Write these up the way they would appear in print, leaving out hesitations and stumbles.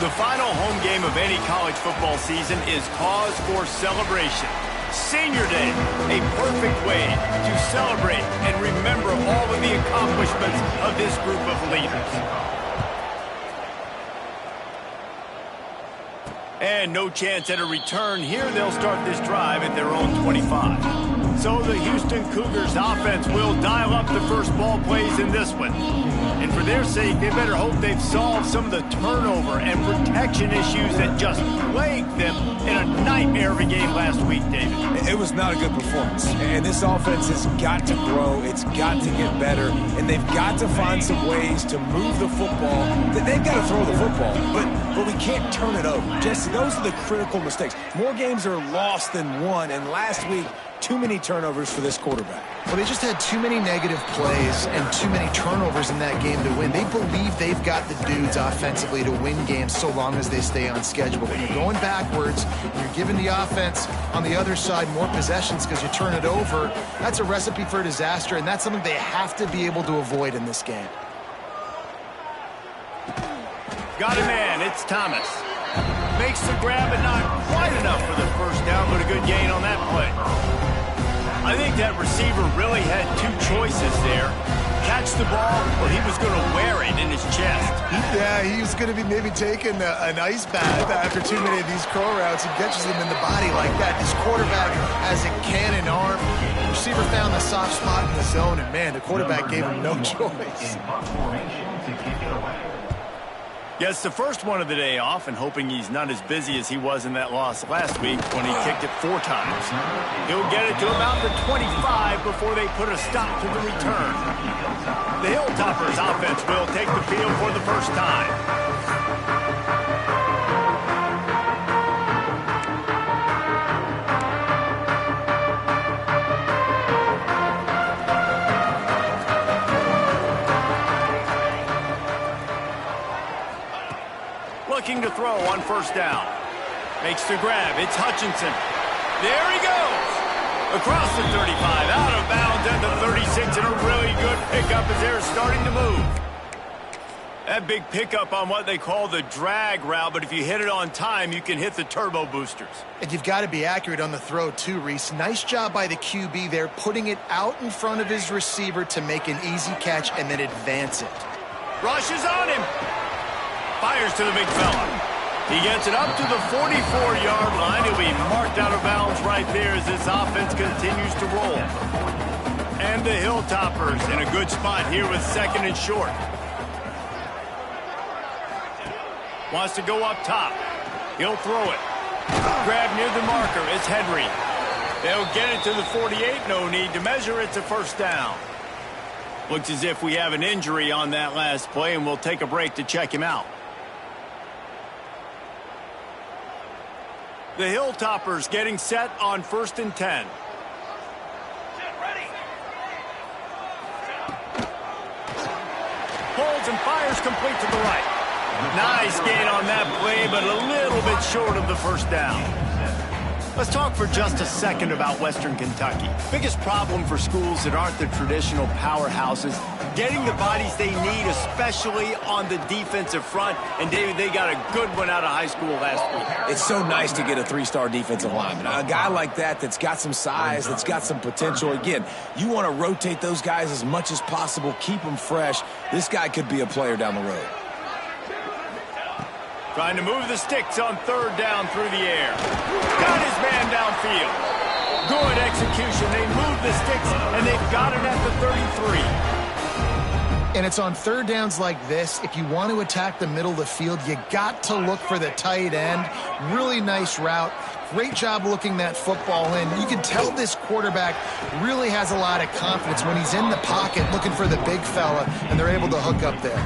The final home game of any college football season is cause for celebration. Senior Day, a perfect way to celebrate and remember all of the accomplishments of this group of leaders. And no chance at a return here. They'll start this drive at their own 25. So the Houston Cougars offense will dial up the first ball plays in this one. And for their sake, they better hope they've solved some of the turnover and protection issues that just plagued them in a nightmare of a game last week, David. It was not a good performance. And this offense has got to grow. It's got to get better. And they've got to find some ways to move the football. They've got to throw the football, but we can't turn it over. Jesse, those are the critical mistakes. More games are lost than won. And last week, too many turnovers for this quarterback. Well, they just had too many negative plays and too many turnovers in that game to win. They believe they've got the dudes offensively to win games so long as they stay on schedule. But when you're going backwards, and you're giving the offense on the other side more possessions because you turn it over, that's a recipe for disaster, and that's something they have to be able to avoid in this game. Got a man, it's Thomas. Makes the grab, but not quite enough for the first down, but a good gain on that play. I think that receiver really had two choices there. Catch the ball, or he was going to wear it in his chest. Yeah, he was going to be maybe taking an ice bath after too many of these crow routes. He catches them in the body like that. This quarterback has a cannon arm. The receiver found the soft spot in the zone, and, man, the quarterback gave him no choice. Gets the first one of the day off and hoping he's not as busy as he was in that loss last week when he kicked it 4 times. He'll get it to about the 25 before they put a stop to the return. The Hilltoppers offense will take the field for the first time. Looking to throw on first down. Makes the grab. It's Hutchinson. There he goes. Across the 35, out of bounds at the 36, and a really good pickup as they're starting to move. That big pickup on what they call the drag route, but if you hit it on time, you can hit the turbo boosters. And you've got to be accurate on the throw too, Reese. Nice job by the QB there, putting it out in front of his receiver to make an easy catch and then advance it. Rushes on him. Fires to the big fella. He gets it up to the 44-yard line. He'll be marked out of bounds right there as this offense continues to roll. And the Hilltoppers in a good spot here with second and short. Wants to go up top. He'll throw it. Grab near the marker. It's Henry. They'll get it to the 48. No need to measure. It's a first down. Looks as if we have an injury on that last play, and we'll take a break to check him out. The Hilltoppers getting set on 1st and 10. Holds and fires complete to the right. Nice gain on that play, but a little bit short of the first down. Let's talk for just a second about Western Kentucky. Biggest problem for schools that aren't the traditional powerhouses, getting the bodies they need, especially on the defensive front. And, David, they got a good one out of high school last week. It's so nice to get a 3-star defensive lineman. A guy like that's got some size, that's got some potential. Again, you want to rotate those guys as much as possible, keep them fresh. This guy could be a player down the road. Trying to move the sticks on 3rd down through the air. Got his man downfield. Good execution. They move the sticks, and they've got it at the 33. And it's on 3rd downs like this. If you want to attack the middle of the field, you got to look for the tight end. Really nice route. Great job looking that football in. You can tell this quarterback really has a lot of confidence when he's in the pocket looking for the big fella, and they're able to hook up there.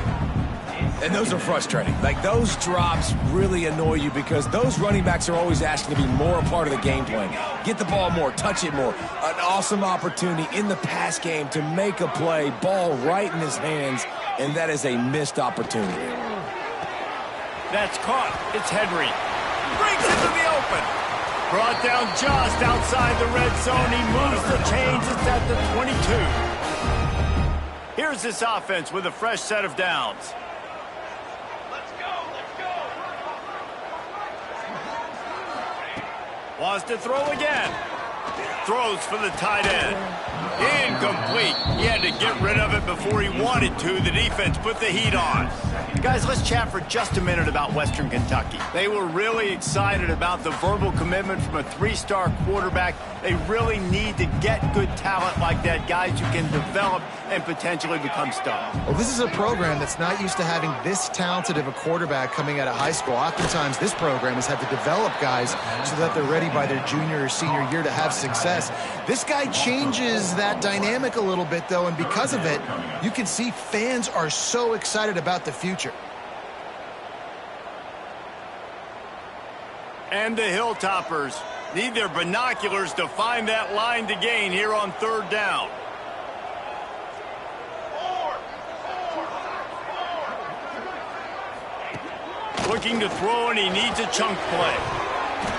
And those are frustrating. Like, those drops really annoy you because those running backs are always asking to be more a part of the game plan. Get the ball more, touch it more. An awesome opportunity in the pass game to make a play, ball right in his hands, and that is a missed opportunity. That's caught. It's Henry. Breaks into the open. Brought down just outside the red zone. He moves the chains. It's at the 22. Here's this offense with a fresh set of downs. Wants to throw again. Throws for the tight end. Incomplete. He had to get rid of it before he wanted to. The defense put the heat on. Guys, let's chat for just a minute about Western Kentucky. They were really excited about the verbal commitment from a three-star quarterback. They really need to get good talent like that, guys who can develop and potentially become stars. Well, this is a program that's not used to having this talented of a quarterback coming out of high school. Oftentimes, this program has had to develop guys so that they're ready by their junior or senior year to have success. This guy changes that dynamic a little bit, though, and because of it, you can see fans are so excited about the future. And the Hilltoppers need their binoculars to find that line to gain here on third down. Looking to throw, and he needs a chunk play.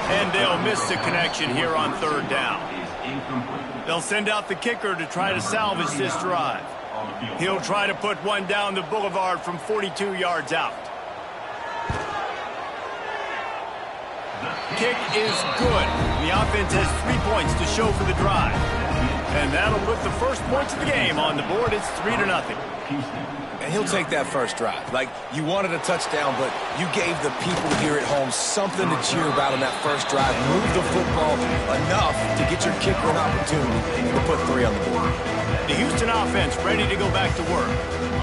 And they'll miss the connection here on third down. They'll send out the kicker to try to salvage this drive. He'll try to put one down the boulevard from 42 yards out. Kick is good. The offense has 3 points to show for the drive. And that'll put the first points of the game on the board. It's 3-0. And he'll take that first drive. Like, you wanted a touchdown, but you gave the people here at home something to cheer about on that first drive. Move the football enough to get your kicker an opportunity to put 3 on the board. The Houston offense ready to go back to work.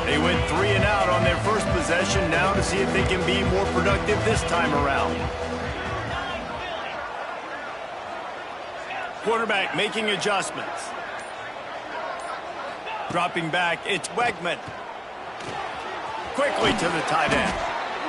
They went 3 and out on their first possession, now to see if they can be more productive this time around. Quarterback making adjustments. Dropping back, it's Wegman. Quickly to the tight end.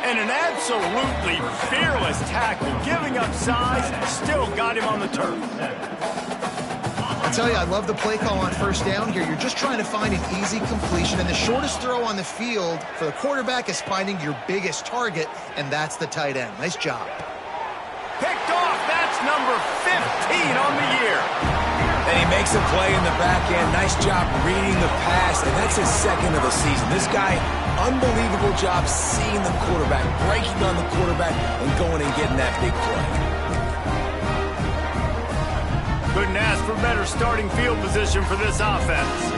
And an absolutely fearless tackle, giving up size, still got him on the turf. I tell you, I love the play call on first down here. You're just trying to find an easy completion, and the shortest throw on the field for the quarterback is finding your biggest target, and that's the tight end. Nice job. Picked off. That's number 15 on the year. And he makes a play in the back end. Nice job reading the pass, and that's his second of the season. This guy, unbelievable job seeing the quarterback, breaking on the quarterback, and going and getting that big play. Couldn't ask for better starting field position for this offense.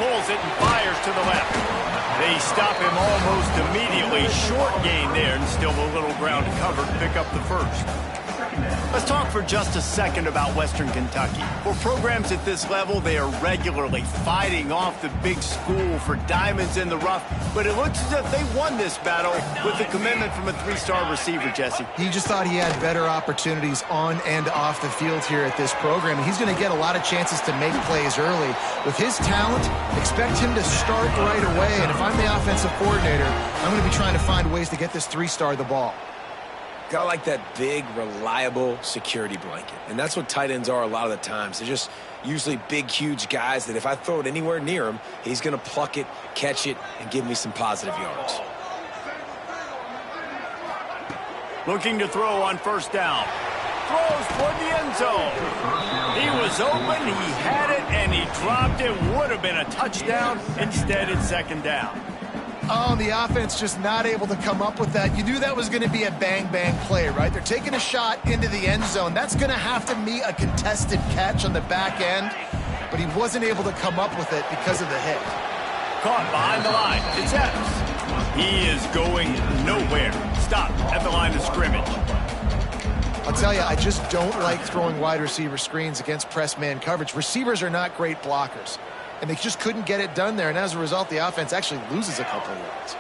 Pulls it and fires to the left. They stop him almost immediately. Short gain there, and still a little ground to cover to pick up the first. Let's talk for just a second about Western Kentucky. For programs at this level, they are regularly fighting off the big school for diamonds in the rough, but it looks as if they won this battle with the commitment from a three-star receiver, Jesse. He just thought he had better opportunities on and off the field here at this program, and he's going to get a lot of chances to make plays early. With his talent, expect him to start right away, and if I'm the offensive coordinator, I'm going to be trying to find ways to get this three-star the ball. Got like that big, reliable security blanket. And that's what tight ends are a lot of the times. They're just usually big, huge guys that if I throw it anywhere near him, he's going to pluck it, catch it, and give me some positive yards. Looking to throw on first down. Throws toward the end zone. He was open, he had it, and he dropped it. Would have been a touchdown. Instead, it's second down. Oh, the offense just not able to come up with that. You knew that was going to be a bang-bang play, right? They're taking a shot into the end zone. That's going to have to meet a contested catch on the back end, but he wasn't able to come up with it because of the hit. Caught behind the line. It's Evans. He is going nowhere. Stop at the line of scrimmage. I'll tell you, I just don't like throwing wide receiver screens against press man coverage. Receivers are not great blockers, and they just couldn't get it done there, and as a result, the offense actually loses a couple of yards.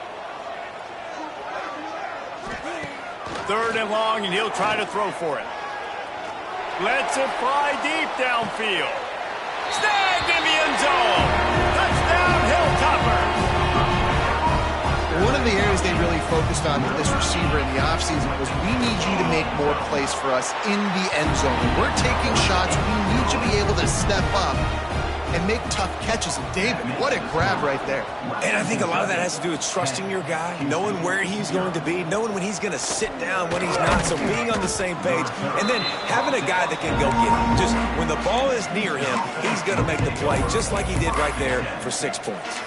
Third and long, and he'll try to throw for it. Lets it fly deep downfield. Snagged in the end zone. Touchdown, Hilltopper. One of the areas they really focused on with this receiver in the offseason was we need you to make more plays for us in the end zone. When we're taking shots, we need you to be able to step up and make tough catches. And David, what a grab right there. And I think a lot of that has to do with trusting your guy, knowing where he's going to be, knowing when he's going to sit down, when he's not, so being on the same page, and then having a guy that can go get him. Just when the ball is near him, he's going to make the play, just like he did right there for 6 points.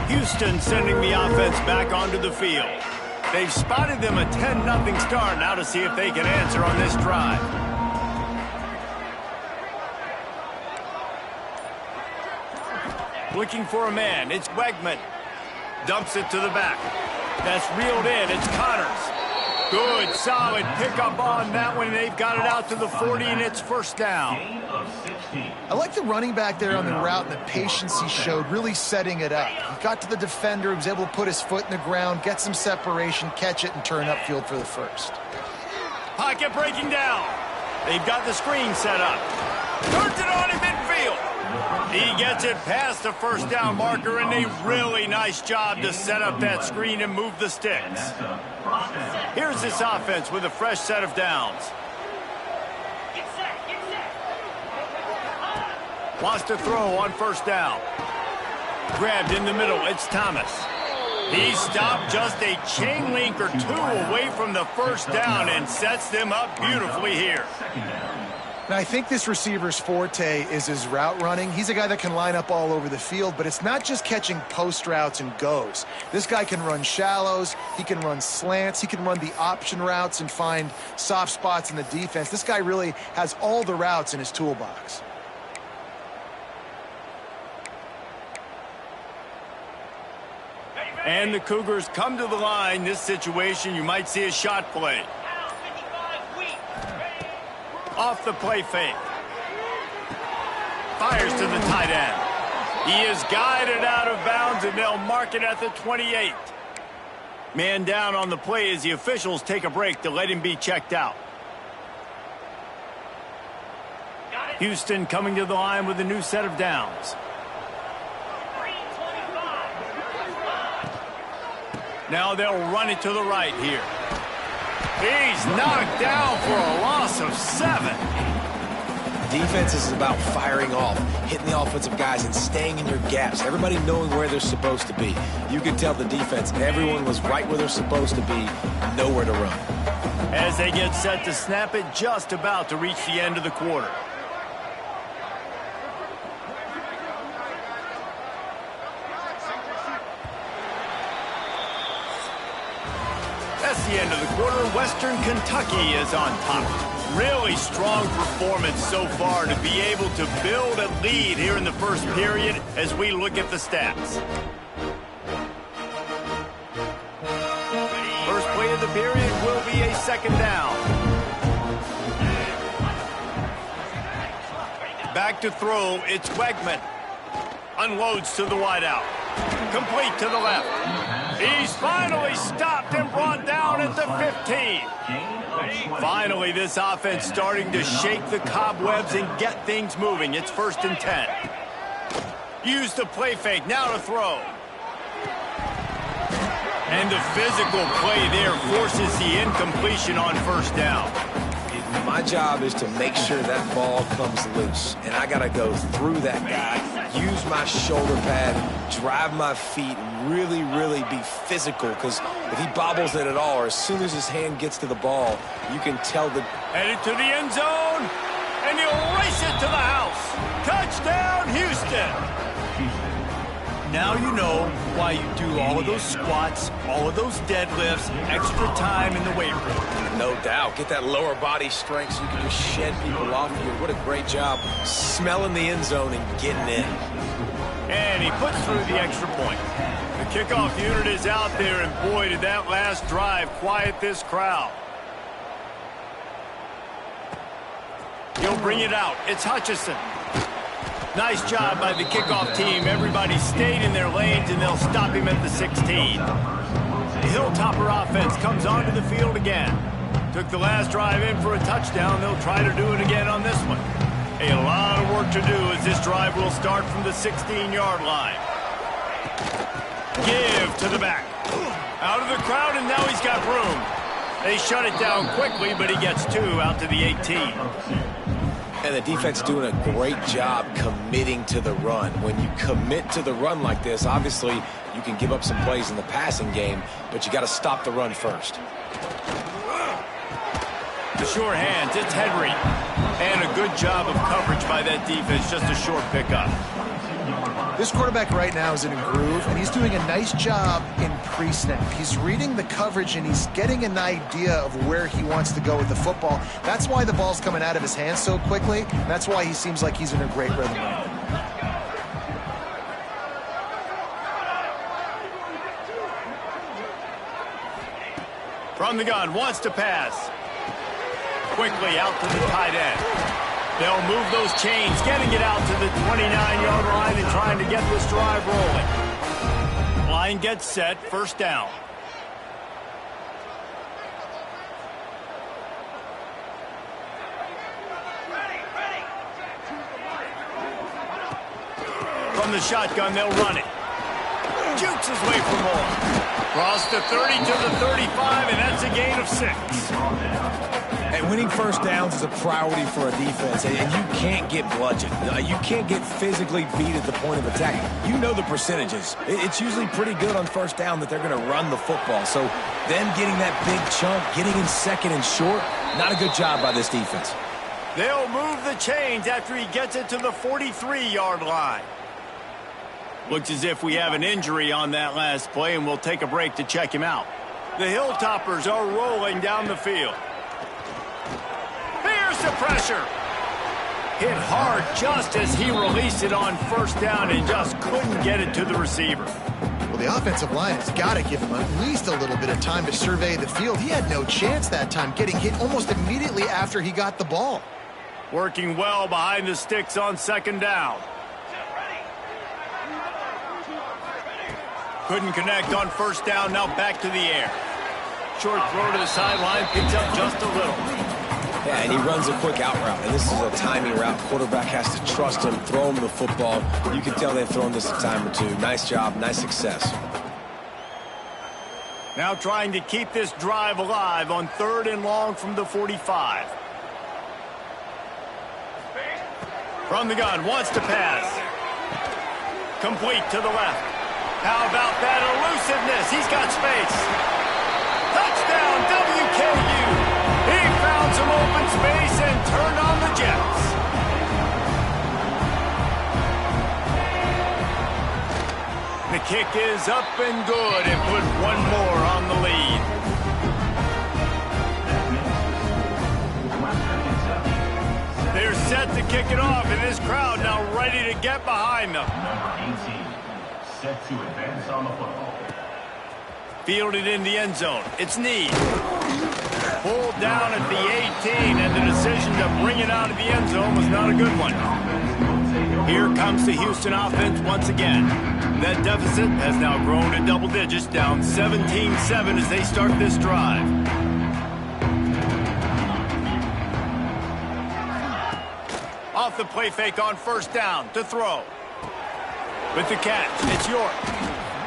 Houston sending the offense back onto the field. They've spotted them a 10-0 start. Now to see if they can answer on this drive. Looking for a man. It's Wegman. Dumps it to the back. That's reeled in. It's Connors. Good, solid pickup on that one. They've got it out to the 40, and it's first down. I like the running back there on the route and the patience he showed, really setting it up. He got to the defender, he was able to put his foot in the ground, get some separation, catch it, and turn upfield for the first. Pocket breaking down. They've got the screen set up. Turns it on in midfield. He gets it past the first down marker, and a really nice job to set up that screen and move the sticks. Here's this offense with a fresh set of downs. Wants to throw on first down. Grabbed in the middle. It's Thomas. He stopped just a chain link or two away from the first down and sets them up beautifully here. Now, I think this receiver's forte is his route running. He's a guy that can line up all over the field, but it's not just catching post routes and goes. This guy can run shallows, he can run slants, he can run the option routes and find soft spots in the defense. This guy really has all the routes in his toolbox. And the Cougars come to the line. This situation, you might see a shot play. Off the play fake. Fires to the tight end. He is guided out of bounds, and they'll mark it at the 28. Man down on the play as the officials take a break to let him be checked out. Houston coming to the line with a new set of downs. Now they'll run it to the right here. He's knocked down for a loss of 7. Defense is about firing off, hitting the offensive guys and staying in your gaps. Everybody knowing where they're supposed to be. You could tell the defense, everyone was right where they're supposed to be, nowhere to run. As they get set to snap it, just about to reach the end of the quarter. That's the end of the quarter. Western Kentucky is on top. Really strong performance so far to be able to build a lead here in the first period as we look at the stats. First play of the period will be a second down. Back to throw, it's Wegman. Unloads to the wideout. Complete to the left. He's finally stopped and brought down at the 15. Finally, this offense starting to shake the cobwebs and get things moving. It's 1st and 10. Use the play fake, now to throw. And the physical play there forces the incompletion on first down. My job is to make sure that ball comes loose, and I got to go through that guy, use my shoulder pad, drive my feet, really, really be physical, because if he bobbles it at all, or as soon as his hand gets to the ball, you can tell the... Headed to the end zone, and he'll race it to the house. Touchdown, Houston! Now you know why you do all of those squats, all of those deadlifts, extra time in the weight room. No doubt. Get that lower body strength so you can just shed people off you. What a great job smelling the end zone and getting in. And he puts through the extra point. The kickoff unit is out there, and boy, did that last drive quiet this crowd. He'll bring it out. It's Hutchison. Nice job by the kickoff team. Everybody stayed in their lanes, and they'll stop him at the 16. The Hilltopper offense comes onto the field again. Took the last drive in for a touchdown. They'll try to do it again on this one. A lot of work to do as this drive will start from the 16-yard line. Give to the back. Out of the crowd, and now he's got room. They shut it down quickly, but he gets 2 out to the 18. And the defense doing a great job committing to the run. When you commit to the run like this, obviously you can give up some plays in the passing game, but you got to stop the run first. The sure hands, it's Henry. And a good job of coverage by that defense, just a short pickup. This quarterback right now is in a groove, and he's doing a nice job in pre-snap. He's reading the coverage, and he's getting an idea of where he wants to go with the football. That's why the ball's coming out of his hands so quickly. That's why he seems like he's in a great rhythm right now. From the gun, wants to pass. Quickly out to the tight end. They'll move those chains, getting it out to the 29-yard line and trying to get this drive rolling. Line gets set, first down. From the shotgun, they'll run it. Jukes his way for more. Cross the 30 to the 35, and that's a gain of 6. And winning first downs is a priority for a defense, and you can't get bludgeoned. You can't get physically beat at the point of attack. You know the percentages. It's usually pretty good on first down that they're going to run the football. So them getting that big chunk, getting in second and short, not a good job by this defense. They'll move the chains after he gets it to the 43-yard line. Looks as if we have an injury on that last play, and we'll take a break to check him out. The Hilltoppers are rolling down the field. Here's the pressure. Hit hard just as he released it on first down and just couldn't get it to the receiver. Well, the offensive line has got to give him at least a little bit of time to survey the field. He had no chance that time, getting hit almost immediately after he got the ball. Working well behind the sticks on second down. Couldn't connect on first down, now back to the air. Short throw to the sideline, picks up just a little. Yeah, and he runs a quick out route, and this is a timing route. Quarterback has to trust him, throw him the football. You can tell they've thrown this a time or two. Nice job, nice success. Now trying to keep this drive alive on 3rd and long from the 45. From the gun, wants to pass. Complete to the left. How about that elusiveness? He's got space. Touchdown, WKU. He found some open space and turned on the Jets. The kick is up and good and put one more on the lead. They're set to kick it off, and this crowd now ready to get behind them. Number 18. Set to advance on the football. Fielded in the end zone. It's Need. Pulled down at the 18, and the decision to bring it out of the end zone was not a good one. Here comes the Houston offense once again. That deficit has now grown to double digits, down 17-7 as they start this drive. Off the play fake on first down to throw. With the catch, it's York.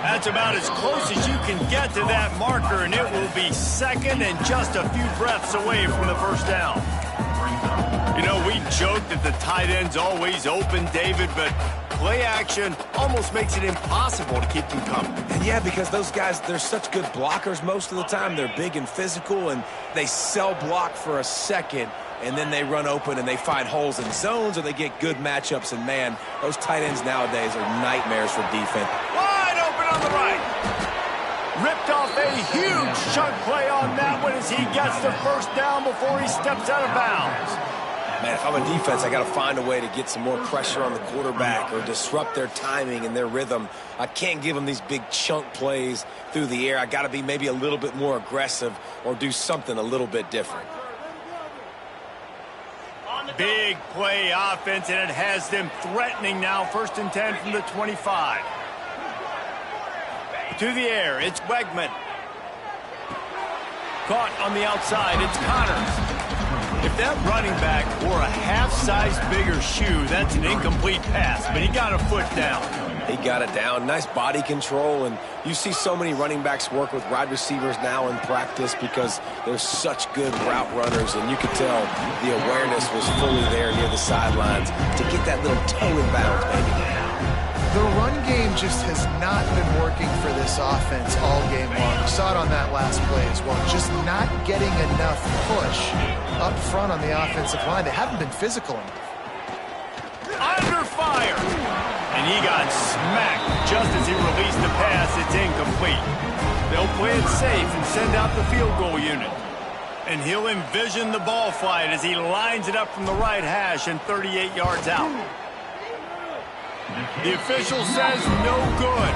That's about as close as you can get to that marker, and it will be second and just a few breaths away from the first down. You know, we joke that the tight end's always open, David, but play action almost makes it impossible to keep them coming. And yeah, because those guys, they're such good blockers most of the time. They're big and physical, and they sell block for a second, and then they run open and they find holes in zones, or they get good matchups. And, man, those tight ends nowadays are nightmares for defense. Wide open on the right. Ripped off a huge chunk play on that one as he gets the first down before he steps out of bounds. Man, if I'm a defense, I got to find a way to get some more pressure on the quarterback or disrupt their timing and their rhythm. I can't give them these big chunk plays through the air. I got to be maybe a little bit more aggressive or do something a little bit different. Big play offense, and it has them threatening now. 1st and 10 from the 25. To the air, it's Wegman. Caught on the outside, it's Connors. If that running back wore a half-size bigger shoe, that's an incomplete pass, but he got a foot down. He got it down. Nice body control, and you see so many running backs work with wide receivers now in practice because they're such good route runners, and you could tell the awareness was fully there near the sidelines to get that little toe in bounds, baby. The run game just has not been working for this offense all game long. We saw it on that last play as well. Just not getting enough push up front on the offensive line. They haven't been physical enough. Under fire. And he got smacked just as he released the pass. It's incomplete. They'll play it safe and send out the field goal unit. And he'll envision the ball flight as he lines it up from the right hash and 38 yards out. The official says no good.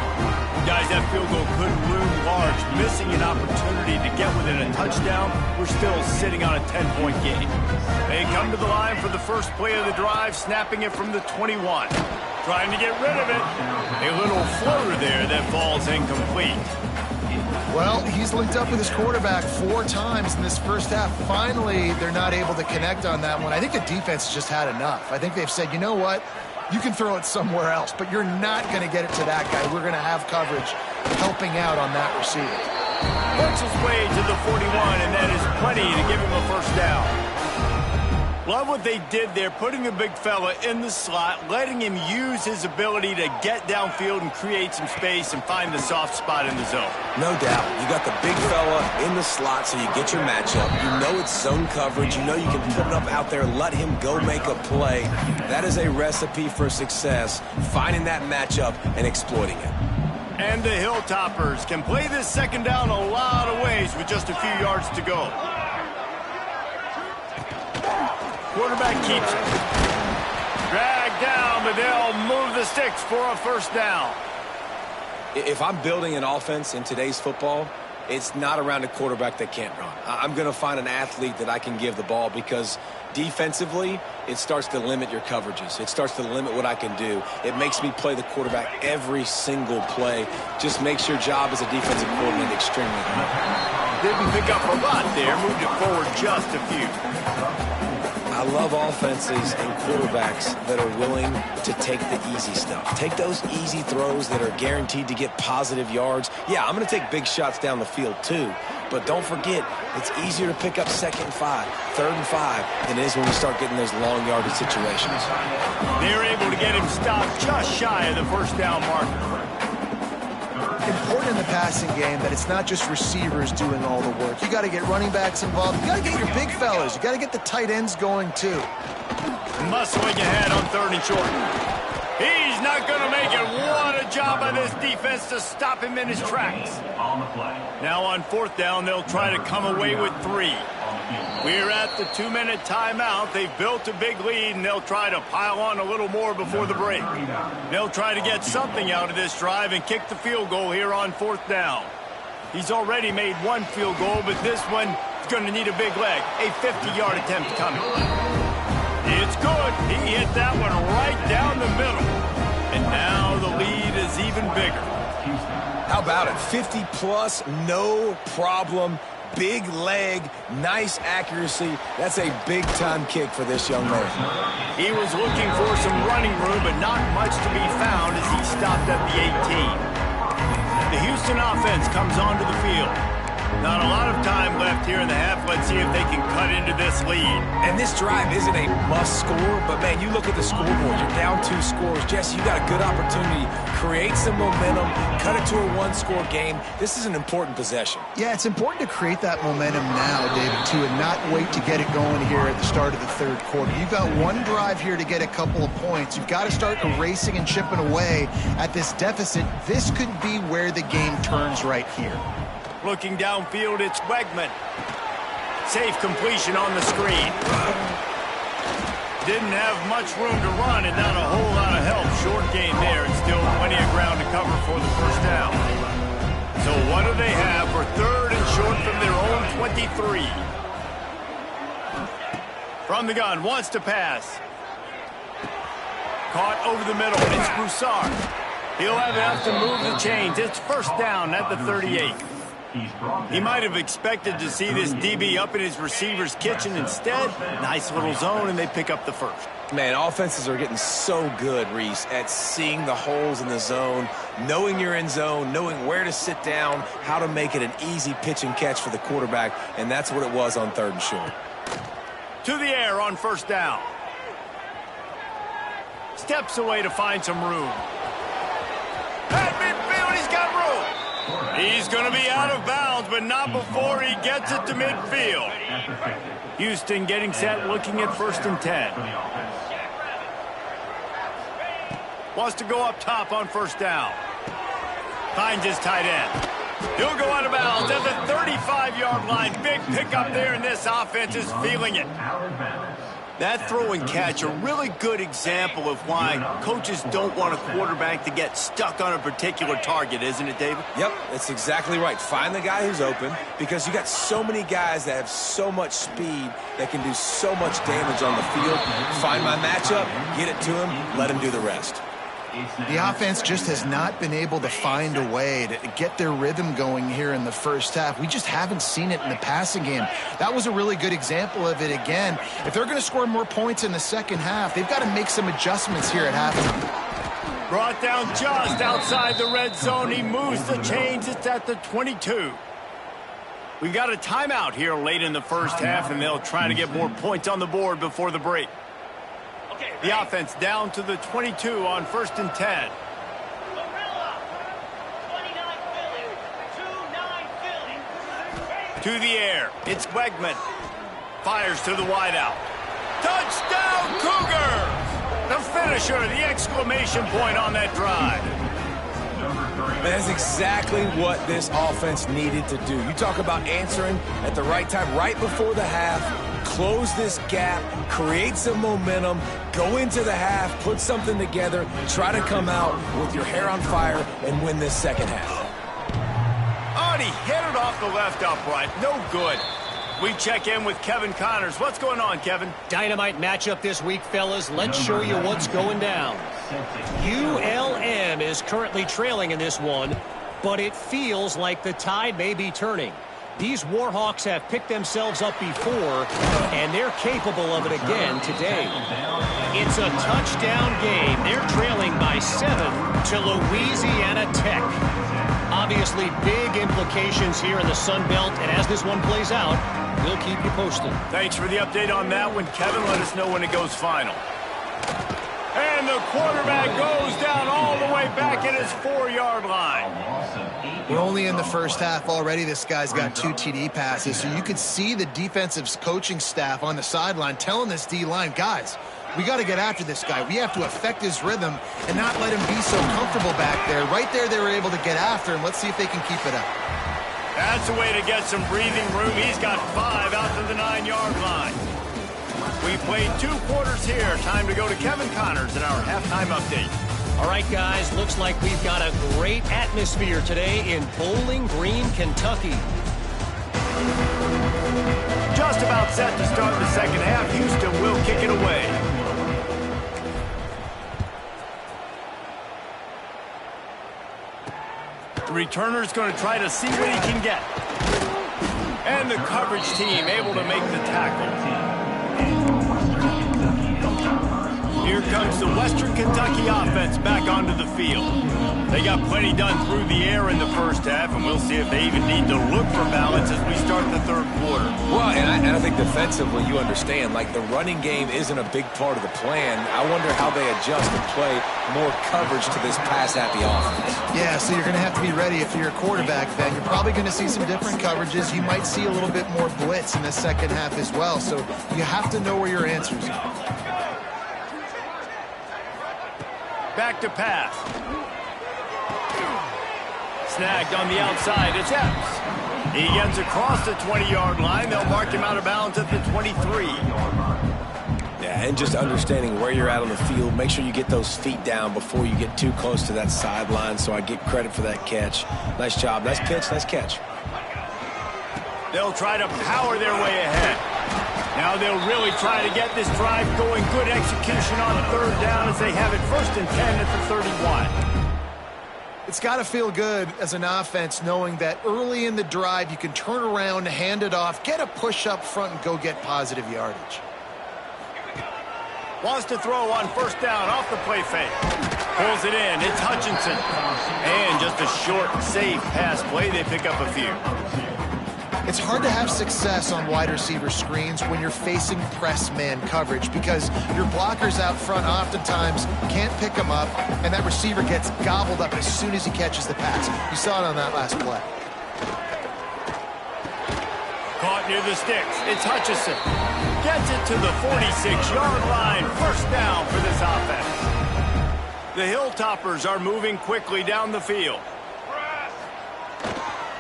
Guys, that field goal could loom large. Missing an opportunity to get within a touchdown. We're still sitting on a 10-point game. They come to the line for the first play of the drive, snapping it from the 21. Trying to get rid of it. A little floater there that falls incomplete. Well, he's linked up with his quarterback 4 times in this first half. Finally, they're not able to connect on that one. I think the defense just had enough. I think they've said, you know what? You can throw it somewhere else, but you're not going to get it to that guy. We're going to have coverage helping out on that receiver. Works his way to the 41, and that is plenty to give him a first down. Love what they did there, putting the big fella in the slot, letting him use his ability to get downfield and create some space and find the soft spot in the zone. No doubt. You got the big fella in the slot, so you get your matchup. You know it's zone coverage. You know you can put it up out there, let him go make a play. That is a recipe for success, finding that matchup and exploiting it. And the Hilltoppers can play this second down a lot of ways with just a few yards to go. Quarterback keeps it. Dragged down, but they'll move the sticks for a first down. If I'm building an offense in today's football, it's not around a quarterback that can't run. I'm going to find an athlete that I can give the ball because defensively, it starts to limit your coverages. It starts to limit what I can do. It makes me play the quarterback every single play. Just makes your job as a defensive coordinator extremely hard. Didn't pick up a lot there. Moved it forward just a few. I love offenses and quarterbacks that are willing to take the easy stuff. Take those easy throws that are guaranteed to get positive yards. Yeah, I'm going to take big shots down the field too. But don't forget, it's easier to pick up 2nd and 5, 3rd and 5 than it is when you start getting those long yardage situations. They're able to get him stopped just shy of the first down marker. Important in the passing game that it's not just receivers doing all the work. You got to get running backs involved. You got to get your big fellas. You got to get the tight ends going too. Muscling ahead on 3rd and short. He's not going to make it. What a job by this defense to stop him in his tracks. Now on 4th down, they'll try to come away with 3. We're at the 2-minute timeout. They've built a big lead, and they'll try to pile on a little more before the break. They'll try to get something out of this drive and kick the field goal here on 4th down. He's already made 1 field goal, but this one is going to need a big leg. A 50-yard attempt coming. It's good. He hit that one right down the middle. And now the lead is even bigger. How about it? 50-plus, no problem. Big leg, nice accuracy. That's a big-time kick for this young man. He was looking for some running room, but not much to be found as he stopped at the 18. The Houston offense comes onto the field. Not a lot of time left here in the half. Let's see if they can cut into this lead. And this drive isn't a must score, but, man, you look at the scoreboard. You're down 2 scores. Jesse, you got a good opportunity. Create some momentum. Cut it to a 1-score game. This is an important possession. Yeah, it's important to create that momentum now, David, too, and not wait to get it going here at the start of the 3rd quarter. You've got 1 drive here to get a couple of points. You've got to start erasing and chipping away at this deficit. This could be where the game turns right here. Looking downfield, it's Wegman. Safe completion on the screen. Didn't have much room to run and not a whole lot of help. Short gain there and still plenty of ground to cover for the first down. So what do they have for 3rd and short from their own 23? From the gun, wants to pass. Caught over the middle. It's Broussard. He'll have enough to move the chains. It's first down at the 38. He might have expected to see this DB up in his receiver's kitchen. Instead, nice little zone, and they pick up the first. Man, offenses are getting so good, Reese, at seeing the holes in the zone, knowing you're in zone, knowing where to sit down, how to make it an easy pitch and catch for the quarterback, and that's what it was on 3rd and short. To the air on first down. Steps away to find some room. At midfield, he's got room. He's going to be out of bounds, but not before he gets it to midfield. Houston getting set, looking at 1st and 10. Wants to go up top on first down. Finds his tight end. He'll go out of bounds at the 35-yard line. Big pickup there, and this offense is feeling it. That throw and catch, a really good example of why coaches don't want a quarterback to get stuck on a particular target, isn't it, David? Yep, that's exactly right. Find the guy who's open, because you got so many guys that have so much speed that can do so much damage on the field. Find my matchup, get it to him, let him do the rest. The offense just has not been able to find a way to get their rhythm going here in the first half. We just haven't seen it in the passing game. That was a really good example of it again. If they're going to score more points in the second half, they've got to make some adjustments here at halftime. Brought down just outside the red zone. He moves the chains. It's at the 22. We got a timeout here late in the first half, and they'll try to get more points on the board before the break. The offense down to the 22 on 1st and 10. To the air. It's Wegman. Fires to the wideout. Touchdown, Cougars! The finisher, the exclamation point on that drive. That's exactly what this offense needed to do. You talk about answering at the right time, right before the half, close this gap, create some momentum, go into the half, put something together, try to come out with your hair on fire and win this second half. Oh, and he hit it off the left upright. No good. We check in with Kevin Connors. What's going on, Kevin? Dynamite matchup this week, fellas. Let's show you what's going down. ULM is currently trailing in this one, but it feels like the tide may be turning. These Warhawks have picked themselves up before, and they're capable of it again today. It's a touchdown game. They're trailing by 7 to Louisiana Tech. Obviously, big implications here in the Sun Belt, and as this one plays out, we'll keep you posted. Thanks for the update on that one, Kevin. Let us know when it goes final. And the quarterback goes down all the way back at his 4-yard line. We're only in the first half already. This guy's got 2 TD passes, so you could see the defensive coaching staff on the sideline telling this D-line, guys, we got to get after this guy. We have to affect his rhythm and not let him be so comfortable back there. Right there, they were able to get after him. Let's see if they can keep it up. That's a way to get some breathing room. He's got 5 out to the 9-yard line. We played 2 quarters here. Time to go to Kevin Connors in our halftime update. All right, guys, looks like we've got a great atmosphere today in Bowling Green, Kentucky. Just about set to start the second half. Houston will kick it away. The returner's going to try to see what he can get. And the coverage team able to make the tackle. Here comes the Western Kentucky offense back onto the field. They got plenty done through the air in the first half, and we'll see if they even need to look for balance as we start the third quarter. Well, and I think defensively, you understand, like the running game isn't a big part of the plan. I wonder how they adjust and play more coverage to this pass-happy offense. Yeah, so you're going to have to be ready if you're a quarterback then. You're probably going to see some different coverages. You might see a little bit more blitz in the second half as well, so you have to know where your answers are. Back to pass. Snagged on the outside. It's Epps. He gets across the 20-yard line. They'll mark him out of bounds at the 23. Yeah, and just understanding where you're at on the field. Make sure you get those feet down before you get too close to that sideline, so I get credit for that catch. Nice job. Nice pitch. Nice catch. They'll try to power their way ahead. Now they'll really try to get this drive going. Good execution on third down as they have it 1st and 10 at the 31. It's got to feel good as an offense knowing that early in the drive you can turn around, hand it off, get a push up front, and go get positive yardage. Wants to throw on 1st down off the play fake. Pulls it in. It's Hutchinson. And just a short, safe pass play. They pick up a few. It's hard to have success on wide receiver screens when you're facing press man coverage because your blockers out front oftentimes can't pick them up, and that receiver gets gobbled up as soon as he catches the pass. You saw it on that last play. Caught near the sticks. It's Hutchinson. Gets it to the 46-yard line. 1st down for this offense. The Hilltoppers are moving quickly down the field.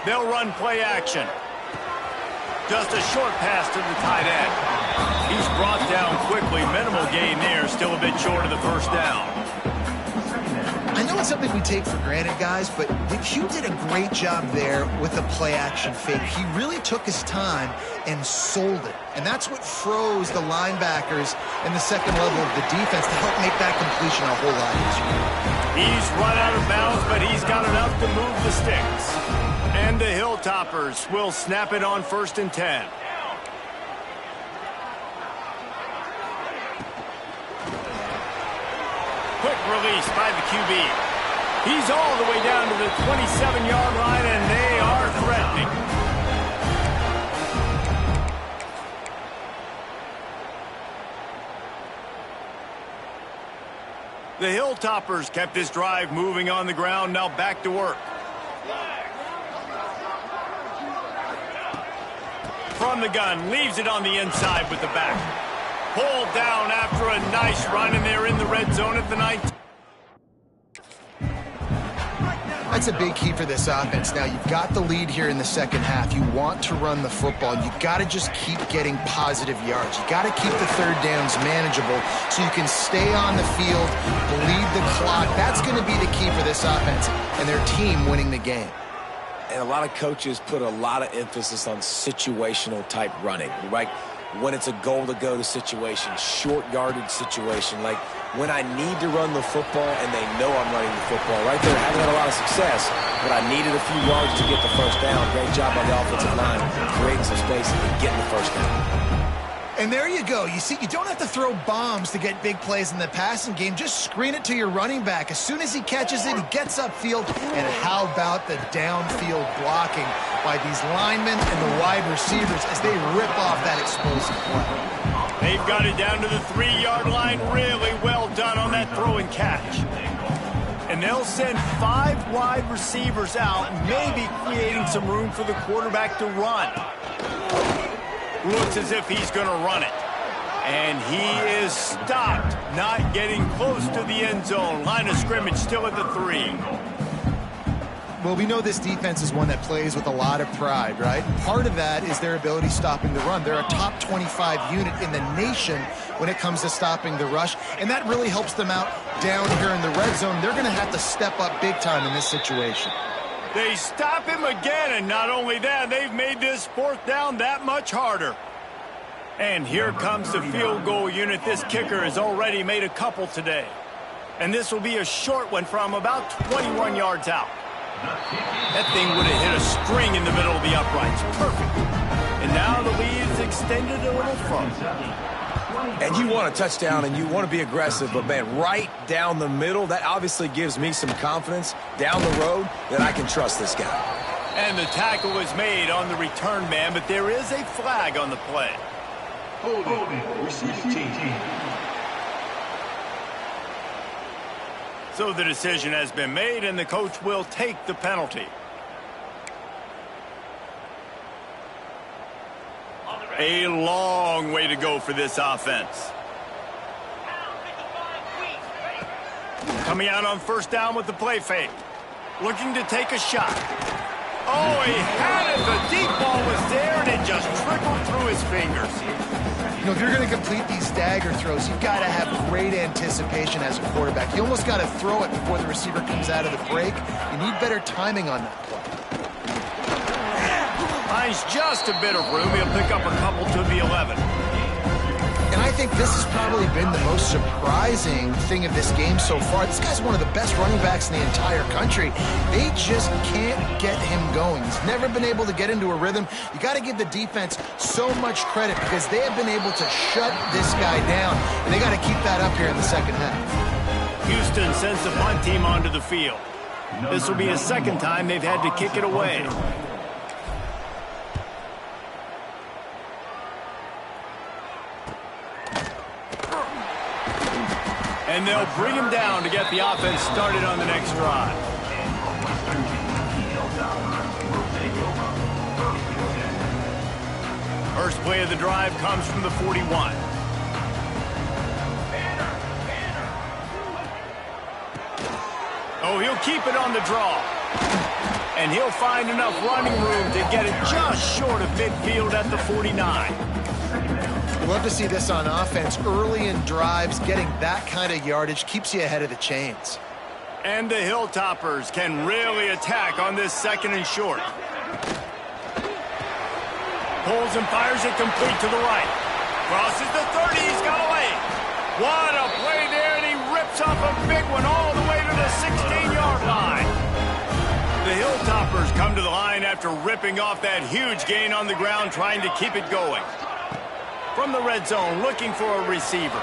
They'll run play action. Just a short pass to the tight end. He's brought down quickly. Minimal gain there. Still a bit short of the first down. I know it's something we take for granted, guys, but WKU did a great job there with the play-action fake. He really took his time and sold it. And that's what froze the linebackers in the second level of the defense to help make that completion a whole lot easier. He's run out of bounds, but he's got enough to move the sticks. And the Hilltoppers will snap it on 1st and 10. Quick release by the QB. He's all the way down to the 27-yard line, and they are threatening. The Hilltoppers kept this drive moving on the ground. Now back to work. From the gun, leaves it on the inside with the back. Pulled down after a nice run, and they're in the red zone at the 19. That's a big key for this offense. Now, you've got the lead here in the second half. You want to run the football. You got to just keep getting positive yards. You got to keep the third downs manageable so you can stay on the field, bleed the clock. That's going to be the key for this offense and their team winning the game. And a lot of coaches put a lot of emphasis on situational type running, right? When it's a goal-to-go situation, short yardage situation, like when I need to run the football and they know I'm running the football. Right there, I haven't had a lot of success, but I needed a few yards to get the first down. Great job by the offensive line, creating some space and getting the first down. And there you go. You see, you don't have to throw bombs to get big plays in the passing game. Just screen it to your running back. As soon as he catches it, he gets upfield. And how about the downfield blocking by these linemen and the wide receivers as they rip off that explosive play. They've got it down to the 3-yard line. Really well done on that throw and catch. And they'll send 5 wide receivers out, maybe creating some room for the quarterback to run. Looks as if he's going to run it. And he is stopped, not getting close to the end zone. Line of scrimmage still at the 3. Well, we know this defense is one that plays with a lot of pride, right? And part of that is their ability stopping the run. They're a top 25 unit in the nation when it comes to stopping the rush, and that really helps them out down here in the red zone. They're going to have to step up big time in this situation. They stop him again, and not only that, they've made this 4th down that much harder. And here comes the field goal unit. This kicker has already made a couple today. And this will be a short one from about 21 yards out. That thing would have hit a string in the middle of the uprights. Perfect. And now the lead is extended a little further. And you want a touchdown and you want to be aggressive, but man, right down the middle, that obviously gives me some confidence down the road that I can trust this guy. And the tackle is made on the return man, but there is a flag on the play. Holding, receiving team. So the decision has been made, and the coach will take the penalty. A long way to go for this offense. Coming out on 1st down with the play fake. Looking to take a shot. Oh, he had it. The deep ball was there, and it just trickled through his fingers. You know, if you're going to complete these stagger throws, you've got to have great anticipation as a quarterback. You almost got to throw it before the receiver comes out of the break. You need better timing on that play. Finds just a bit of room. He'll pick up a couple to the 11. And I think this has probably been the most surprising thing of this game so far. This guy's one of the best running backs in the entire country. They just can't get him going. He's never been able to get into a rhythm. You got to give the defense so much credit because they have been able to shut this guy down. And they got to keep that up here in the second half. Houston sends the punt team onto the field. This will be his 2nd time they've had to kick it away. And they'll bring him down to get the offense started on the next drive. First play of the drive comes from the 41. Oh, he'll keep it on the draw. And he'll find enough running room to get it just short of midfield at the 49. Love to see this on offense. Early in drives, getting that kind of yardage keeps you ahead of the chains. And the Hilltoppers can really attack on this 2nd and short. Pulls and fires it complete to the right. Crosses the 30, he's got away. What a play there, and he rips off a big one all the way to the 16-yard line. The Hilltoppers come to the line after ripping off that huge gain on the ground, trying to keep it going. From the red zone, looking for a receiver.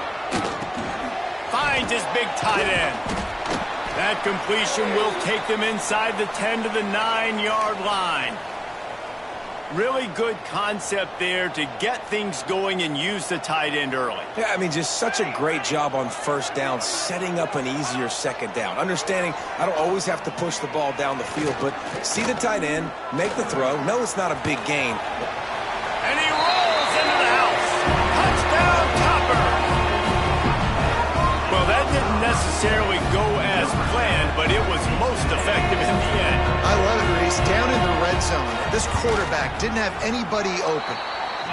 Finds his big tight end. That completion will take them inside the 10 to the 9-yard line. Really good concept there to get things going and use the tight end early. Yeah, I mean, just such a great job on 1st down, setting up an easier 2nd down. Understanding I don't always have to push the ball down the field, but see the tight end, make the throw. No, it's not a big gain. And he rolls into the house. Touchdown, Topper. Well, that didn't necessarily go as planned, but it was most effective in the end. I love it, Reese. Down in the red zone, this quarterback didn't have anybody open.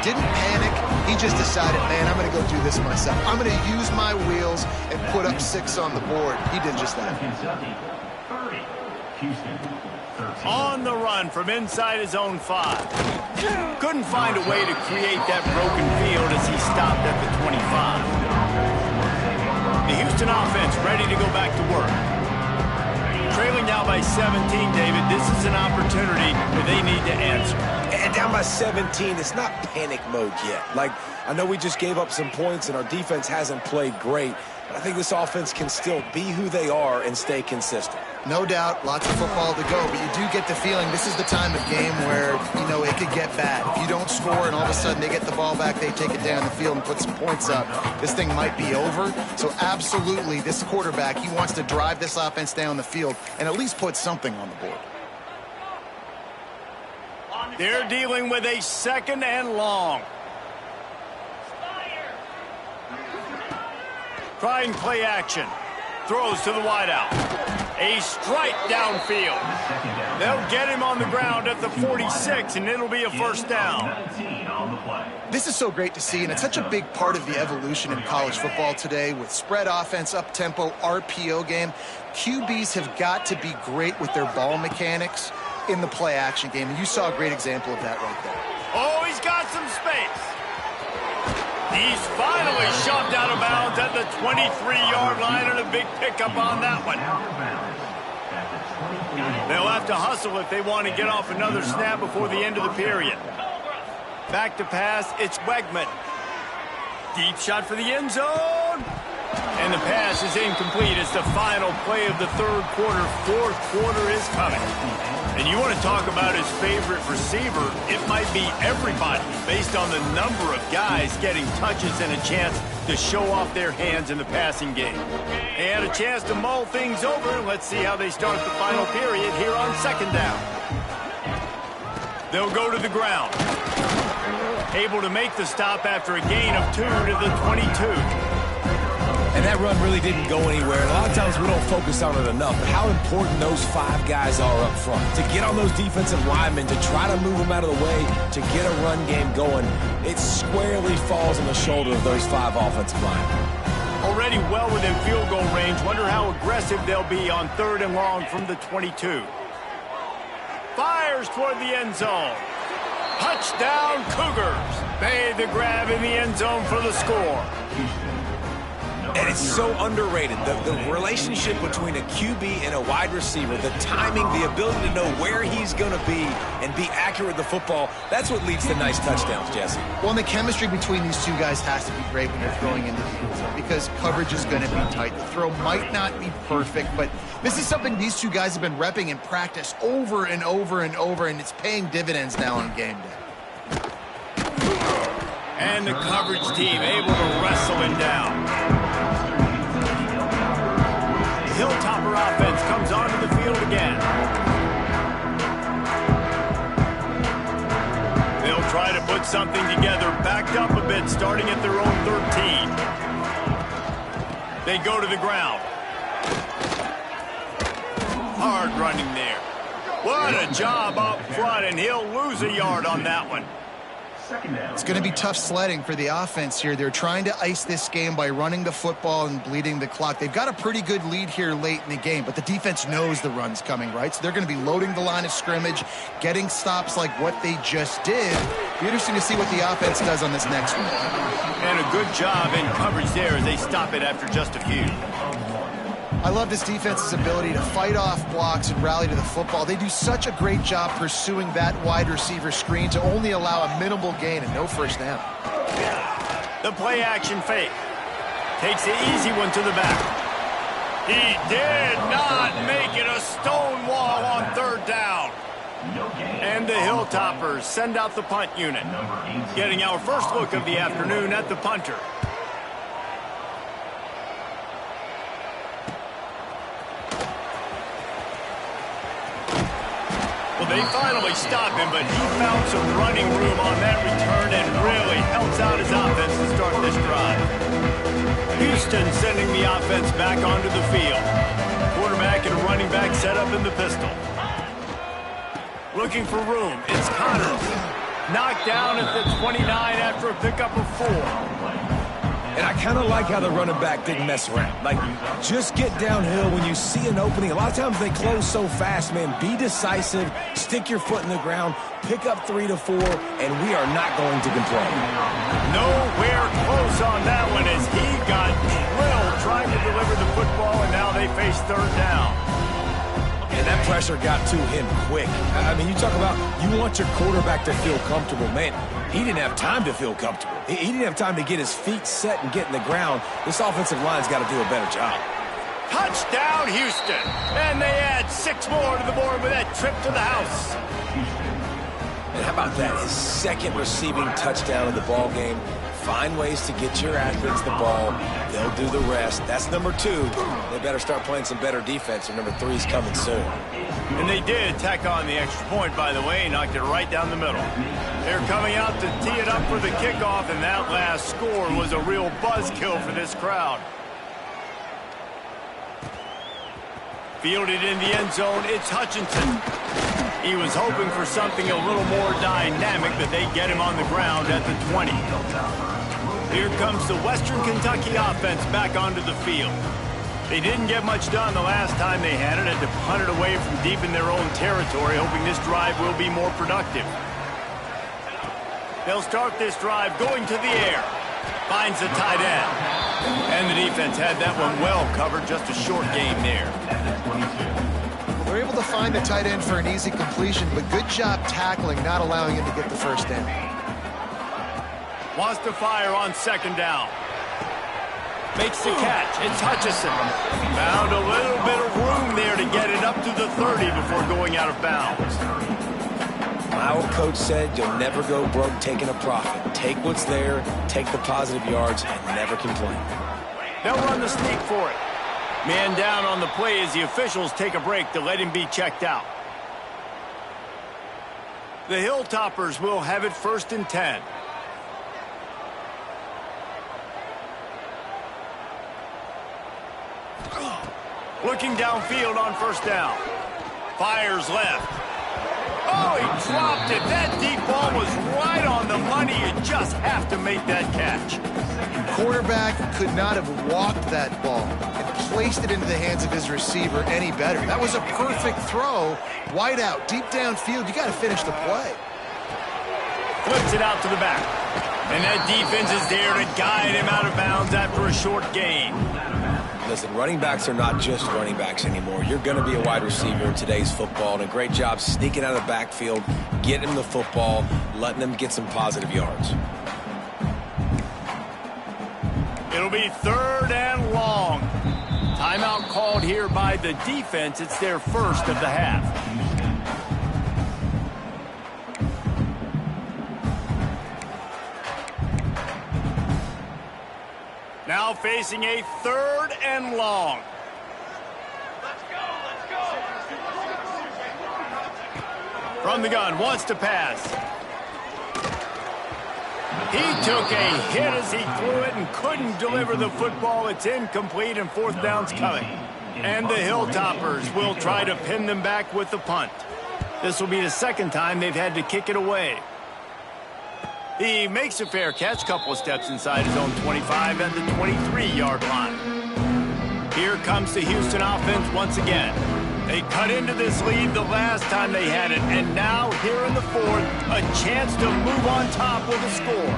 Didn't panic. He just decided, man, I'm going to go do this myself. I'm going to use my wheels and put up 6 on the board. He did just that. On the run from inside his own 5. Couldn't find a way to create that broken field as he stopped at the 25. The Houston offense ready to go back to work. Trailing now by 17, David. This is an opportunity where they need to answer. And down by 17, it's not panic mode yet. Like, I know we just gave up some points and our defense hasn't played great, but I think this offense can still be who they are and stay consistent. No doubt, lots of football to go, but you do get the feeling this is the time of game where, you know, it could get bad. If you don't score and all of a sudden they get the ball back, they take it down the field and put some points up, this thing might be over. So absolutely, this quarterback, he wants to drive this offense down the field and at least put something on the board. They're dealing with a 2nd and long. Trying play action. Throws to the wideout. A strike downfield. They'll get him on the ground at the 46, and it'll be a 1st down. This is so great to see, and it's such a big part of the evolution in college football today with spread offense, up-tempo, RPO game. QBs have got to be great with their ball mechanics in the play-action game, and you saw a great example of that right there. Oh, he's got some space. He's finally shoved out of bounds at the 23-yard line, and a big pickup on that one. They'll have to hustle if they want to get off another snap before the end of the period. Back to pass, it's Wegman. Deep shot for the end zone. And the pass is incomplete. It's the final play of the 3rd quarter. 4th quarter is coming. And you want to talk about his favorite receiver, it might be everybody based on the number of guys getting touches and a chance to show off their hands in the passing game. And a chance to mull things over. Let's see how they start the final period here on 2nd down. They'll go to the ground. Able to make the stop after a gain of 2 to the 22. And that run really didn't go anywhere. And a lot of times we don't focus on it enough, but how important those 5 guys are up front. To get on those defensive linemen, to try to move them out of the way, to get a run game going, it squarely falls on the shoulder of those 5 offensive linemen. Already well within field goal range. Wonder how aggressive they'll be on 3rd and long from the 22. Fires toward the end zone. Touchdown, Cougars. Made the grab in the end zone for the score. And it's so underrated. The relationship between a QB and a wide receiver, the timing, the ability to know where he's going to be and be accurate with the football, that's what leads to nice touchdowns, Jesse. Well, and the chemistry between these two guys has to be great when you're throwing into the end zone because coverage is going to be tight. The throw might not be perfect, but this is something these two guys have been repping in practice over and over and over, and it's paying dividends now on game day. And the coverage team able to wrestle him down. Hilltopper offense comes onto the field again. They'll try to put something together, backed up a bit, starting at their own 13. They go to the ground. hard running there. What a job up front, and he'll lose a yard on that one. It's going to be tough sledding for the offense here. They're trying to ice this game by running the football and bleeding the clock. They've got a pretty good lead here late in the game, but the defense knows the run's coming, right? So they're going to be loading the line of scrimmage, getting stops like what they just did. Be interesting to see what the offense does on this next one. And a good job in coverage there as they stop it after just a few. I love this defense's ability to fight off blocks and rally to the football. They do such a great job pursuing that wide receiver screen to only allow a minimal gain and no first down. The play action fake. Takes the easy one to the back. He did not make it a stone wall on third down. And the Hilltoppers send out the punt unit. Getting our first look of the afternoon at the punter. Well, they finally stop him, but he found some running room on that return and really helps out his offense to start this drive. Houston sending the offense back onto the field. Quarterback and running back set up in the pistol. Looking for room. It's Connors. Knocked down at the 29 after a pickup of 4. And I kind of like how the running back didn't mess around. Like, just get downhill when you see an opening. A lot of times they close so fast, man. Be decisive, stick your foot in the ground, pick up 3 to 4, and we are not going to complain. Nowhere close on that one as he got drilled trying to deliver the football, and now they face third down. And that pressure got to him quick. I mean, you talk about you want your quarterback to feel comfortable. Man, he didn't have time to feel comfortable. He didn't have time to get his feet set and get in the ground. This offensive line's got to do a better job. Touchdown, Houston. And they add 6 more to the board with that trip to the house. And how about that? His second receiving touchdown of the ball game. Find ways to get your athletes the ball. They'll do the rest. That's number 2. They better start playing some better defense, or number 3's coming soon. And they did tack on the extra point, by the way, knocked it right down the middle. They're coming out to tee it up for the kickoff, and that last score was a real buzzkill for this crowd. Fielded in the end zone, it's Hutchinson. He was hoping for something a little more dynamic, but they get him on the ground at the 20. Here comes the Western Kentucky offense back onto the field. They didn't get much done the last time they had it, to punt it away from deep in their own territory, hoping this drive will be more productive. They'll start this drive going to the air. Finds the tight end. And the defense had that one well covered, just a short game there. They're able to find the tight end for an easy completion, but good job tackling, not allowing him to get the first down. Wants to fire on second down. Makes the catch. It's Hutchinson. Found a little bit of room there to get it up to the 30 before going out of bounds. My old coach said you'll never go broke taking a profit. Take what's there, take the positive yards, and never complain. They'll run the sneak for it. Man down on the play as the officials take a break to let him be checked out. The Hilltoppers will have it 1st and 10. Looking downfield on first down. Fires left. Oh, he dropped it. That deep ball was right on the money. You just have to make that catch. Quarterback could not have walked that ball and placed it into the hands of his receiver any better. That was a perfect throw. Wide out, deep downfield. You got to finish the play. Flips it out to the back. And that defense is there to guide him out of bounds after a short gain. Listen, running backs are not just running backs anymore. You're going to be a wide receiver in today's football, and a great job sneaking out of the backfield, getting them the football, letting them get some positive yards. It'll be 3rd and long. Timeout called here by the defense. It's their first of the half. Now facing a 3rd and long. Let's go. From the gun, wants to pass. He took a hit as he threw it and couldn't deliver the football. It's incomplete and 4th down's coming. And the Hilltoppers will try to pin them back with the punt. This will be the second time they've had to kick it away. He makes a fair catch, couple of steps inside his own 25 at the 23-yard line. Here comes the Houston offense once again. They cut into this lead the last time they had it, and now here in the fourth, a chance to move on top with a score.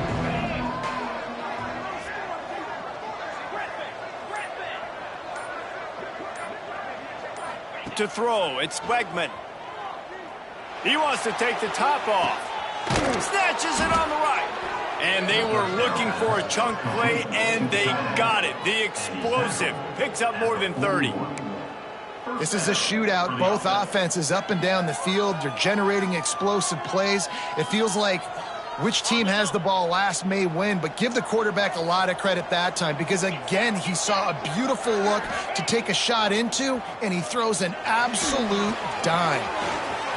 To throw, it's Wegman. He wants to take the top off. Snatches it on the right. And they were looking for a chunk play, and they got it. The explosive picks up more than 30. This is a shootout. Both offenses up and down the field. They're generating explosive plays. It feels like which team has the ball last may win, but give the quarterback a lot of credit that time because, again, he saw a beautiful look to take a shot into, and he throws an absolute dime.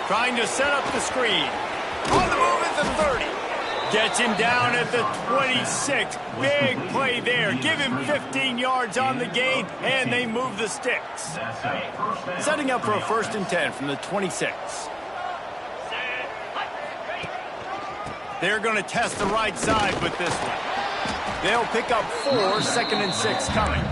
Trying to set up the screen. On the move at the 30. Gets him down at the 26. Big play there. Give him 15 yards on the gain, and they move the sticks. Setting up for a 1st and 10 from the 26. They're going to test the right side with this one. They'll pick up 4, 2nd and 6 coming.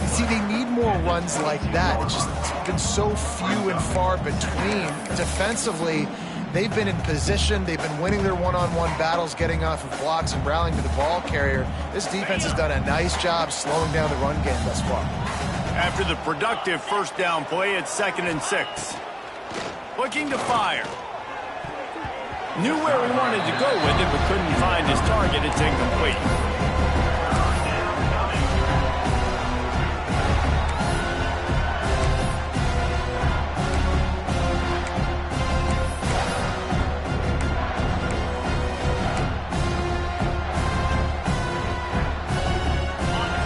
You see, they need more runs like that. It's been so few and far between. Defensively, they've been in position. They've been winning their one-on-one battles, getting off of blocks and rallying to the ball carrier. This defense has done a nice job slowing down the run game thus far. After the productive 1st down play, it's 2nd and 6. Looking to fire. Knew where he wanted to go with it, but couldn't find his target. It's incomplete.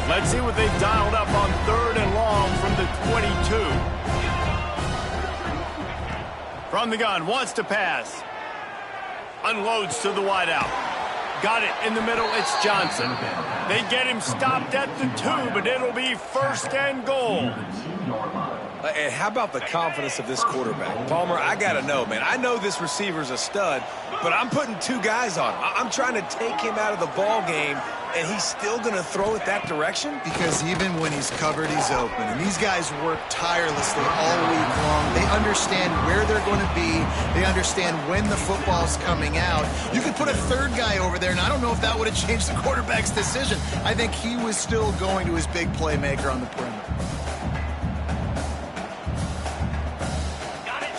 Let's see what they've dialed up on 3rd and long from the 22. From the gun, wants to pass. Unloads to the wideout. Got it in the middle. It's Johnson. They get him stopped at the 2, but it'll be 1st and goal. And how about the confidence of this quarterback? Palmer, I got to know, man. I know this receiver's a stud, but I'm putting 2 guys on him. I'm trying to take him out of the ball game, and he's still going to throw it that direction? Because even when he's covered, he's open. And these guys work tirelessly all week long. They understand where they're going to be. They understand when the football's coming out. You could put a 3rd guy over there, and I don't know if that would have changed the quarterback's decision. I think he was still going to his big playmaker on the perimeter.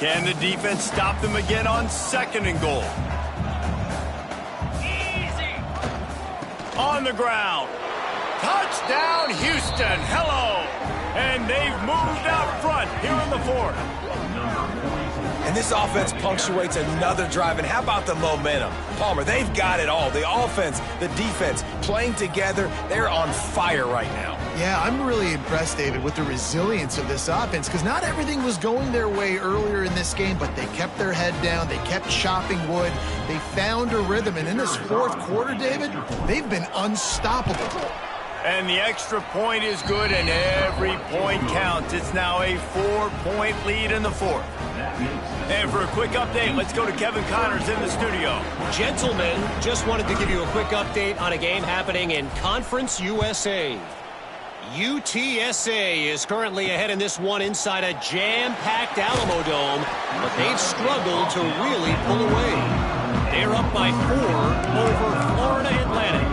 Can the defense stop them again on 2nd and goal? Easy. On the ground. Touchdown, Houston. Hello. And they've moved out front here in the 4th. And this offense punctuates another drive. And how about the momentum? Palmer, they've got it all. The offense, the defense, playing together. They're on fire right now. Yeah, I'm really impressed, David, with the resilience of this offense because not everything was going their way earlier in this game, but they kept their head down. They kept chopping wood. They found a rhythm. And in this 4th quarter, David, they've been unstoppable. And the extra point is good, and every point counts. It's now a 4-point lead in the 4th. And for a quick update, let's go to Kevin Connors in the studio. Gentlemen, just wanted to give you a quick update on a game happening in Conference USA. UTSA is currently ahead in this one inside a jam-packed Alamo Dome, but they've struggled to really pull away. They're up by 4 over Florida Atlantic.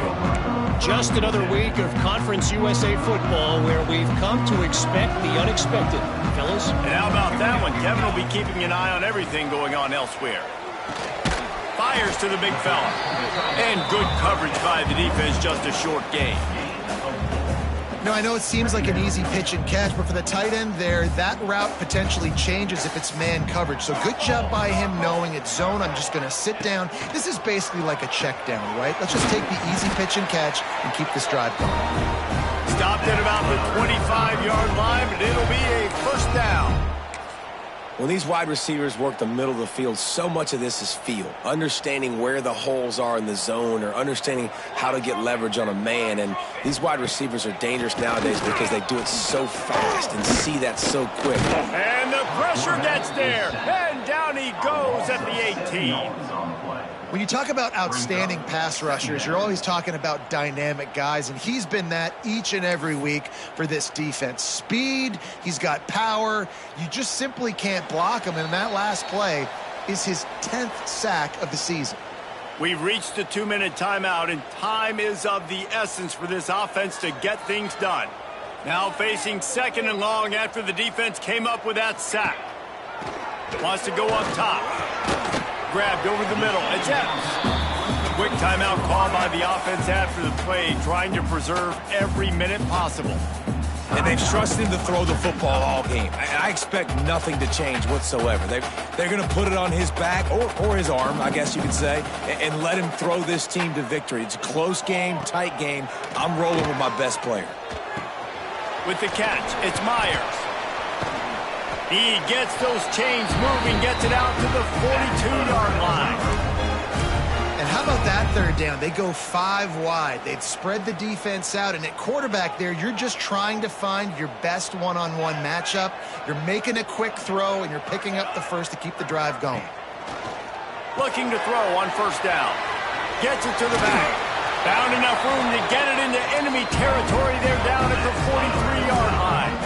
Just another week of Conference USA football where we've come to expect the unexpected. Fellas? And how about that one? Kevin will be keeping an eye on everything going on elsewhere. Fires to the big fella. And good coverage by the defense, just a short gain. No, I know it seems like an easy pitch and catch, but for the tight end there, that route potentially changes if it's man coverage. So good job by him knowing it's zone. I'm just going to sit down. This is basically like a check down, right? Let's just take the easy pitch and catch and keep this drive going. Stopped at about the 25-yard line, but it'll be a 1st down. When these wide receivers work the middle of the field, so much of this is feel, understanding where the holes are in the zone or understanding how to get leverage on a man. And these wide receivers are dangerous nowadays because they do it so fast and see that so quick. And the pressure gets there, and down he goes at the 18. When you talk about outstanding pass rushers, you're always talking about dynamic guys, and he's been that each and every week for this defense. Speed, he's got power. You just simply can't block him, and that last play is his 10th sack of the season. We've reached the 2-minute timeout, and time is of the essence for this offense to get things done. Now facing second and long after the defense came up with that sack. Wants to go up top. Grabbed over the middle. Attempts. Quick timeout call by the offense after the play, trying to preserve every minute possible. And they've trusted him to throw the football all game. I expect nothing to change whatsoever. They're going to put it on his back or his arm, I guess you could say, and let him throw this team to victory. It's a close game, tight game. I'm rolling with my best player. With the catch, it's Myers. He gets those chains moving, gets it out to the 42-yard line. And how about that third down? They go 5 wide. They've spread the defense out, and at quarterback there, you're just trying to find your best one-on-one matchup. You're making a quick throw, and you're picking up the first to keep the drive going. Looking to throw on first down. Gets it to the back. Found enough room to get it into enemy territory. They're down at the 43-yard line.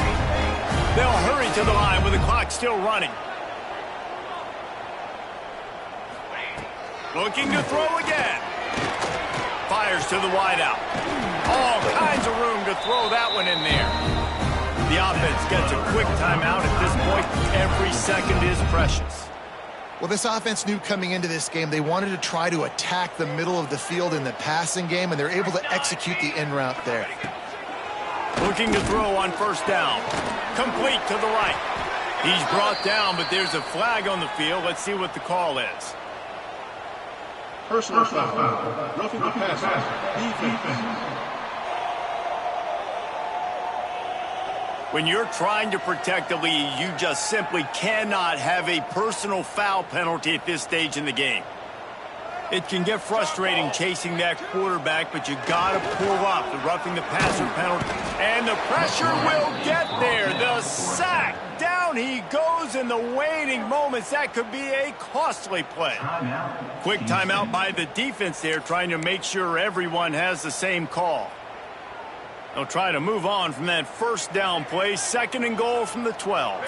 They'll hurry to the line with the clock still running. Looking to throw again. Fires to the wideout. All kinds of room to throw that one in there. The offense gets a quick timeout. At this point, every second is precious. Well, this offense knew coming into this game they wanted to try to attack the middle of the field in the passing game, and they're able to execute the in route there. Looking to throw on first down. Complete to the right. He's brought down, but there's a flag on the field. Let's see what the call is. Personal foul. Roughing the passer. Defense. When you're trying to protect the lead, you just simply cannot have a personal foul penalty at this stage in the game. It can get frustrating chasing that quarterback, but you gotta pull up the roughing the passer penalty. And the pressure will get there. The sack. Down he goes in the waning moments. That could be a costly play. Quick timeout by the defense there, trying to make sure everyone has the same call. They'll try to move on from that first down play. Second and goal from the 12.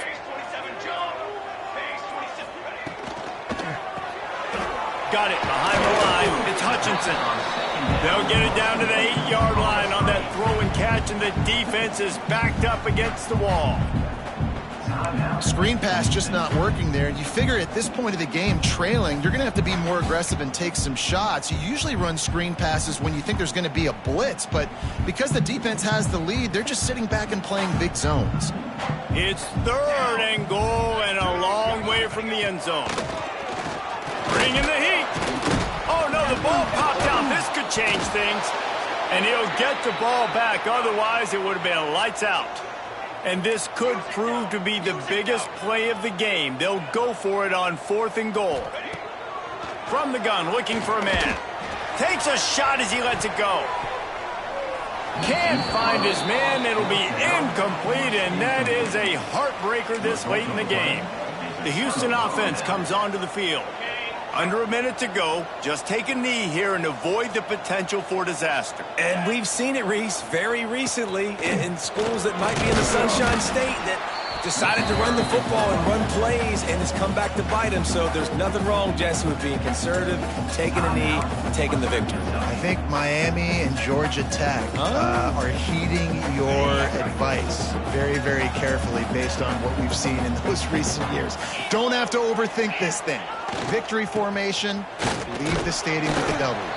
Got it behind the line. It's Hutchinson. They'll get it down to the 8-yard line on that throw and catch, and the defense is backed up against the wall. Screen pass just not working there. You figure at this point of the game, trailing, you're going to have to be more aggressive and take some shots. You usually run screen passes when you think there's going to be a blitz, but because the defense has the lead, they're just sitting back and playing big zones. It's third and goal and a long way from the end zone. Bringing the heat. Oh, no, the ball popped out. This could change things. And he'll get the ball back. Otherwise, it would have been lights out. And this could prove to be the biggest play of the game. They'll go for it on fourth and goal. From the gun, looking for a man. Takes a shot as he lets it go. Can't find his man. It'll be incomplete, and that is a heartbreaker this late in the game. The Houston offense comes onto the field. Under a minute to go. Just take a knee here and avoid the potential for disaster. And we've seen it, Reese, very recently in schools that might be in the Sunshine State that decided to run the football and run plays, and it's come back to bite him. So there's nothing wrong, Jesse, with being conservative, taking a knee, taking the victory. I think Miami and Georgia Tech are heeding your advice very, very carefully based on what we've seen in those recent years. Don't have to overthink this thing. Victory formation, leave the stadium with a W.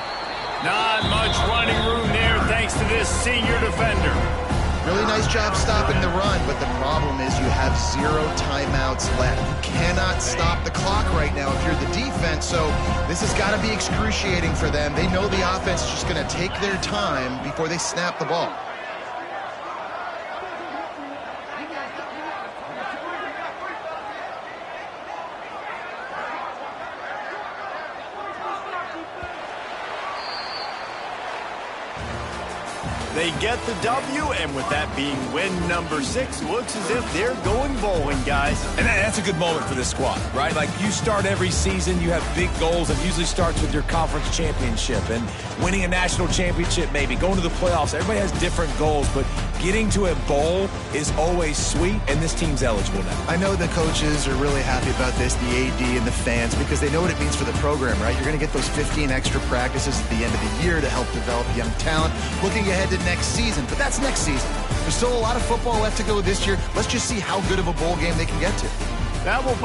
Not much running room there thanks to this senior defender. Really nice job stopping the run, but the problem is you have 0 timeouts left. You cannot stop the clock right now if you're the defense, so this has got to be excruciating for them. They know the offense is just going to take their time before they snap the ball. They get the W, and with that being win number 6, looks as if they're going bowling, guys. And that's a good moment for this squad, right? Like, you start every season, you have big goals. It usually starts with your conference championship and winning a national championship, maybe going to the playoffs. Everybody has different goals, but getting to a bowl is always sweet, and this team's eligible now. I know the coaches are really happy about this, the AD and the fans, because they know what it means for the program, right? You're going to get those 15 extra practices at the end of the year to help develop young talent. Looking ahead to next season, but that's next season. There's still a lot of football left to go this year. Let's just see how good of a bowl game they can get to. That will put